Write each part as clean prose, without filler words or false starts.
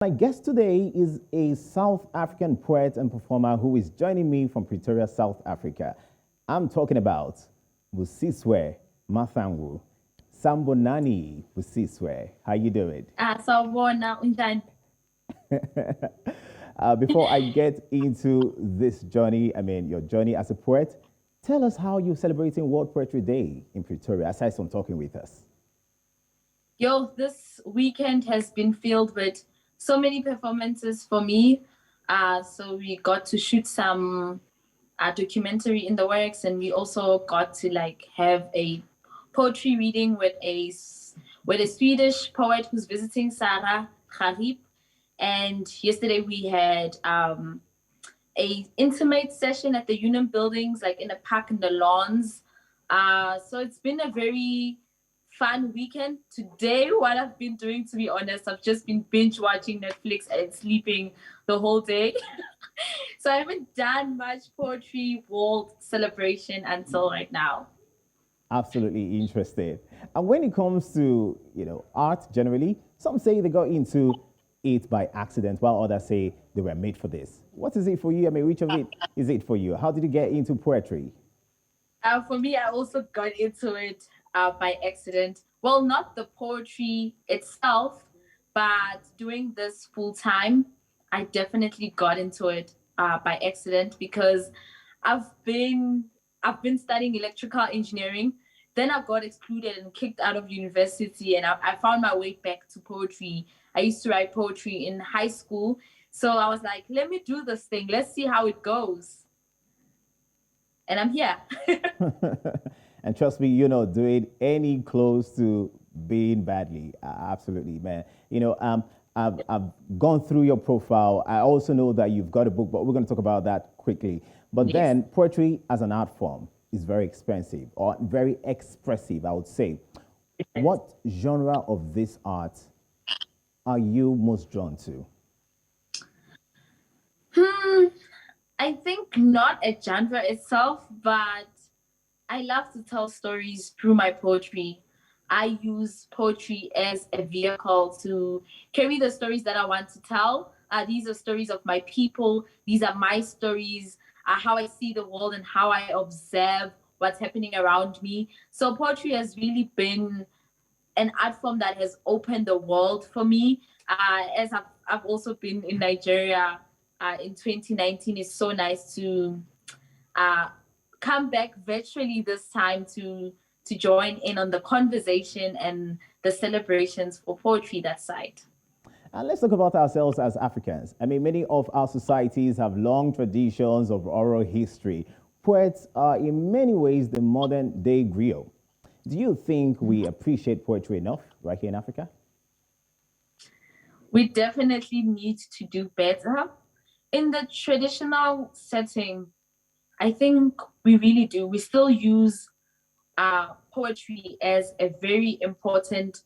My guest today is a South African poet and performer who is joining me from Pretoria, South Africa. I'm talking about Busisiwe Mahlangu. Sambonani Busisiwe. How you doing? Sawubona unjani? Before I get into this journey, your journey as a poet, tell us how you're celebrating World Poetry Day in Pretoria, aside from talking with us. Yo, this weekend has been filled with so many performances for me. So we got to shoot some documentary in the works, and we also got to have a poetry reading with a Swedish poet who's visiting, Sarah Harip. And yesterday we had a intimate session at the Union buildings, like in a park in the lawns. So it's been a very fun weekend. Today, what I've been doing, to be honest, I've just been binge watching Netflix and sleeping the whole day. So I haven't done much poetry world celebration until right now. Absolutely interested. And when it comes to, art generally, some say they got into it by accident, while others say they were made for this. What is it for you? Which of it is it for you? How did you get into poetry? For me, I also got into it by accident. Well, not the poetry itself, but doing this full time, I definitely got into it by accident because I've been I've been studying electrical engineering. Then I got excluded and kicked out of university, and I found my way back to poetry. I used to write poetry in high school, so I was like, let me do this thing. Let's see how it goes. And I'm here. And trust me, you're not doing any close to being badly. Absolutely, man. I've gone through your profile. I also know that you've got a book, but we're going to talk about that quickly. But Yes. then, poetry as an art form is very expensive or very expressive, I would say. What genre of this art are you most drawn to? I think not a genre itself, but I love to tell stories through my poetry. I use poetry as a vehicle to carry the stories that I want to tell. These are stories of my people. These are my stories, how I see the world and how I observe what's happening around me. So poetry has really been an art form that has opened the world for me. As I've also been in Nigeria in 2019, it's so nice to uh, come back virtually this time to join in on the conversation and the celebrations for poetry that side. And let's talk about ourselves as Africans. Many of our societies have long traditions of oral history. Poets are, in many ways, the modern day griot. Do you think we appreciate poetry enough right here in Africa? We definitely need to do better. In the traditional setting, I think we really do. We still use poetry as a very important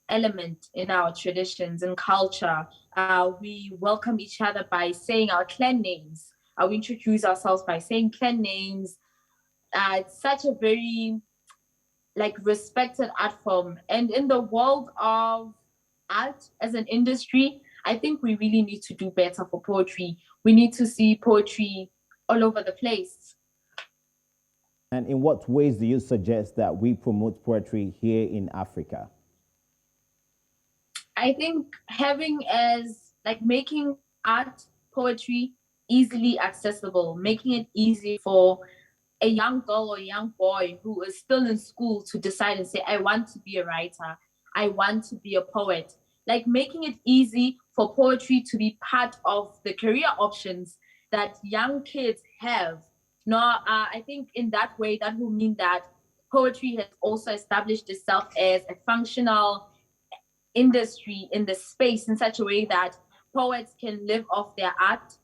element in our traditions and culture. We welcome each other by saying our clan names. We introduce ourselves by saying clan names. It's such a very respected art form. And in the world of art as an industry, I think we really need to do better for poetry. We need to see poetry all over the place. And in what ways do you suggest that we promote poetry here in Africa? I think having as making art, poetry easily accessible, making it easy for a young girl or a young boy who is still in school to decide and say, I want to be a writer, I want to be a poet. Like making it easy for poetry to be part of the career options that young kids have. Now, I think in that way, that will mean that poetry has also established itself as a functional industry in the space in such a way that poets can live off their art,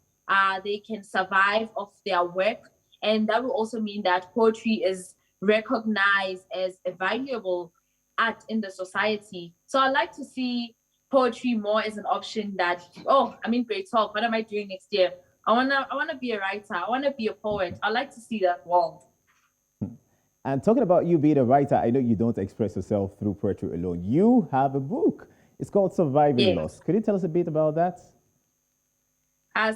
they can survive off their work, and that will also mean that poetry is recognized as a valuable art in the society. So I like to see poetry more as an option that, oh, I'm in grade 12, what am I doing next year? I wanna be a writer, I wanna be a poet. I like to see that world. And talking about you being a writer, I know you don't express yourself through poetry alone. You have a book. It's called Surviving Yes. Loss. Could you tell us a bit about that?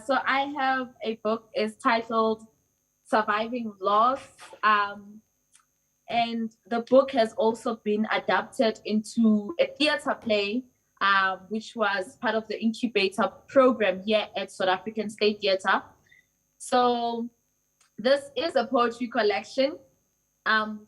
So I have a book. It's titled Surviving Loss. And the book has also been adapted into a theater play, which was part of the incubator program here at South African State Theater. So this is a poetry collection, um,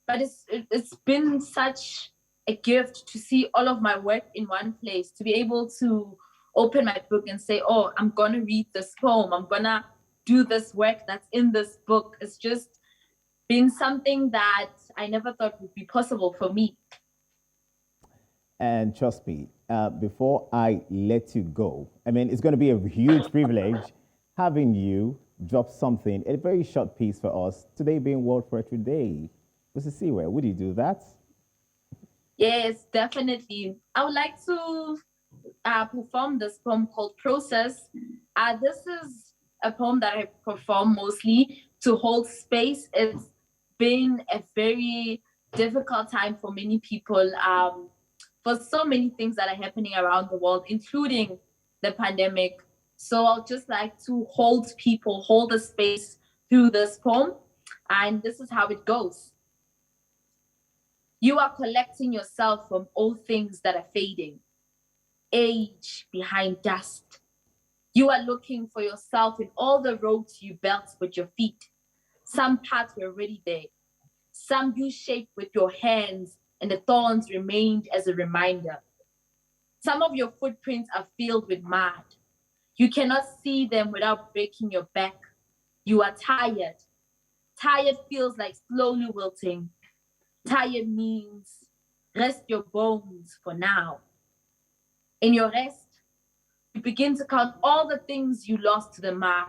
but it's been such a gift to see all of my work in one place, to be able to open my book and say, oh, I'm going to read this poem. I'm going to do this work that's in this book. It's just been something that I never thought would be possible for me. And trust me, before I let you go, I mean, it's going to be a huge privilege having you drop something, a very short piece for us, today being World Poetry Day. Busisiwe, would you do that? Yes, definitely. I would like to perform this poem called Process. This is a poem that I perform mostly to hold space. It's been a very difficult time for many people, for so many things that are happening around the world, including the pandemic. So I'll just like to hold people, hold the space through this poem. And this is how it goes. You are collecting yourself from old things that are fading, age behind dust. You are looking for yourself in all the roads you built with your feet. Some paths were already there. Some you shaped with your hands, and the thorns remained as a reminder. Some of your footprints are filled with mud. You cannot see them without breaking your back. You are tired. Tired feels like slowly wilting. Tired means rest your bones for now. In your rest, you begin to count all the things you lost to the mud.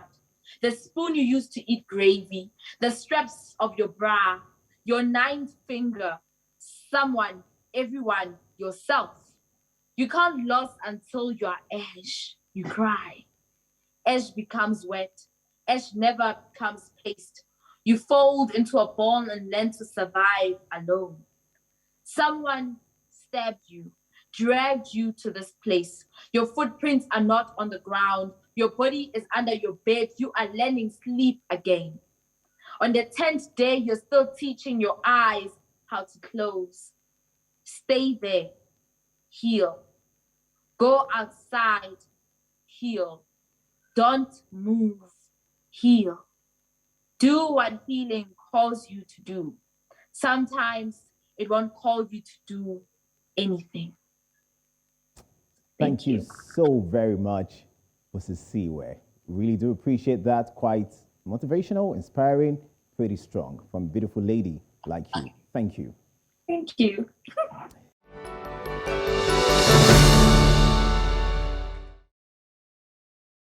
The spoon you used to eat gravy, the straps of your bra, your ninth finger, someone, everyone, yourself. You can't lose until you are ash. You cry. Ash becomes wet. Ash never becomes paste. You fold into a ball and learn to survive alone. Someone stabbed you, dragged you to this place. Your footprints are not on the ground. Your body is under your bed. You are learning sleep again. On the 10th day, you're still teaching your eyes how to close. Stay there. Heal. Go outside. Heal. Don't move. Heal. Do what healing calls you to do. Sometimes it won't call you to do anything. Thank you so very much, Busisiwe. Really do appreciate that. Quite motivational, inspiring, pretty strong from a beautiful lady like you. Thank you. Thank you.